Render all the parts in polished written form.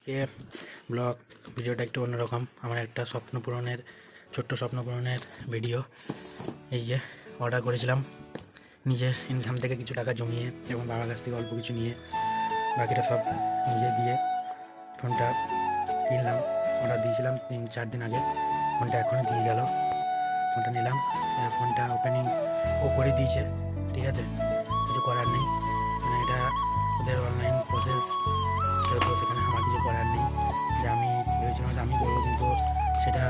আজকে ব্লগ ভিডিওটা একটু অন্যরকম। আমার একটা ছোট্ট স্বপ্ন পূরণের ভিডিও। এই যে অর্ডার করেছিলাম নিজের ইনকাম থেকে কিছু টাকা জমিয়ে এবং বাবার কাছ থেকে অল্প কিছু নিয়ে, বাকিটা সব নিজে দিয়ে ফোনটা কিনলাম। অর্ডার দিয়েছিলাম 3-4 দিন আগে, ফোনটা এখনই দিয়ে গেল। ফোনটা নিলাম, ফোনটা ওপেনিং ও করে দিয়েছে, ঠিক আছে, কিছু করার নেই। মানে এটা ওদের অনলাইন প্রসেস, তো সেখানে আমার কিছু করার নেই। যে আমি ভেবেছিলাম যে আমি করবো, কিন্তু সেটা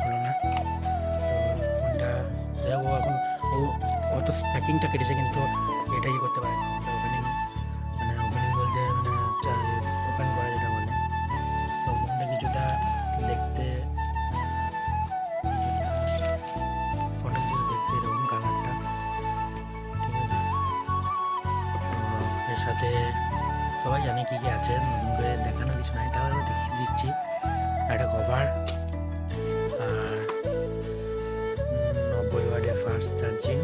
হলো না। তো ফোনটা যাই হোক, এখন ও তো প্যাকিংটা কেটেছে, কিন্তু এটাই করতে পারে। ওপেনিং বলতে ওপেন করা যেটা বলে। তো ফোনটা কিছুটা দেখতে এরকম কালারটা, ঠিক আছে। এর সাথে সবাই জানে কী কী আছে, নতুন করে দেখানো কিছু নাই, তাহলে দেখিয়ে দিচ্ছি। একটা কভার, আর 90 ওয়াটের ফাস্ট চার্জিং,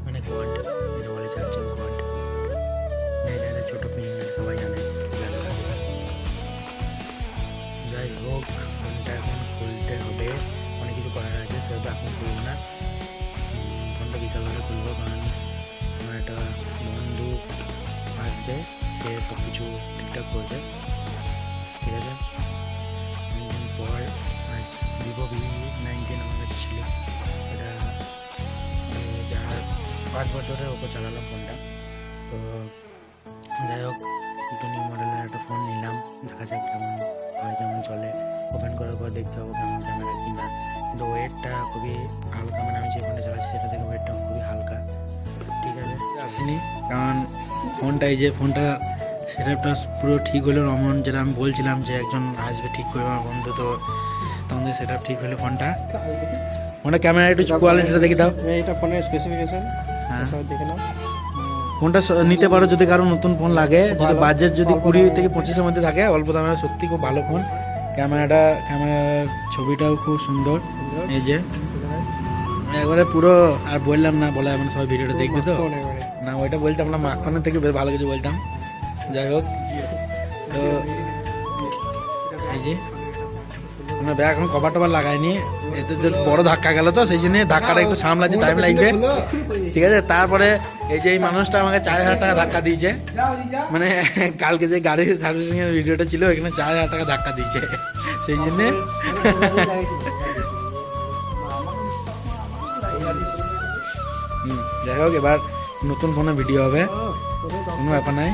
মানে কোয়াড, যেটা বলে চার্জিং কোয়াড। এটা ছোটো পিন, সবাই জানে। যাই হোক, ফোনটা এখন খুলতে হবে, অনেক কিছু করার আছে, সেটা এখন খুলবো না। ফোনটা বিকালবেলা খুলবো, কারণ আমার একটা বন্ধু আসবে, সে সব কিছু ঠিকঠাক করবে, ঠিক আছে। অনেকদিন পর আজ ভিভো V19 আমার কাছে ছিল। এটা যার 5 বছরের ওপর চালালাম ফোনটা। তো যাই হোক, একটু নিউ মডেলের একটা ফোন নিলাম, দেখা যাক কেমন হয়, কেমন চলে। ওপেন করার পর দেখতে হবে কেমন ক্যামেরা কিনা। কিন্তু ওয়েটটা খুবই হালকা, মানে আমি যে ফোনটা চালাচ্ছি সেটা থেকে ওয়েটটা খুবই হালকা, ঠিক আছে। আসেনি, কারণ ফোনটা এই যে ফোনটা সেটআপটা পুরো ঠিক হলো। রমন যেটা আমি বলছিলাম যে একজন আসবে ঠিক করবে, আমার বন্ধু, তো তখন সেটআপ ঠিক হলো। ফোনটা ক্যামেরা একটু কোয়ালিটিটা দেখে দাও। এটা ফোনের স্পেসিফিকেশন, হ্যাঁ, সব দেখে নাও। ফোনটা নিতে পারো যদি কারো নতুন ফোন লাগে, যদি বাজেট যদি 20 থেকে 25-এর মধ্যে থাকে, অল্প দামে, সত্যি খুব ভালো ফোন। ক্যামেরার ছবিটাও খুব সুন্দর, এই যে একবারে পুরো। আর বললাম না, বলা মানে সবাই ভিডিওটা দেখবে তো না, ওইটা বলতাম না, মাখনের থেকে বেশ ভালো কিছু বলতাম। যাই হোক, তো এই যে আমরা ব্যাগ এখন কভার টভার লাগাইনি, এতে যে বড় ধাক্কা গেল, তো সেই জন্য ধাক্কাটা একটু সামলাতে টাইম লাগবে, ঠিক আছে। তারপরে এই যে এই মানুষটা আমাকে 4,000 টাকা ধাক্কা দিয়েছে, মানে কালকে যে গাড়ির সার্ভিসিং এর ভিডিওটা ছিল, এখানে 4,000 টাকা ধাক্কা দিয়েছে, সেই জন্যে। যাই হোক, এবার নতুন ফোনে ভিডিও হবে, কোনো ব্যাপার নাই।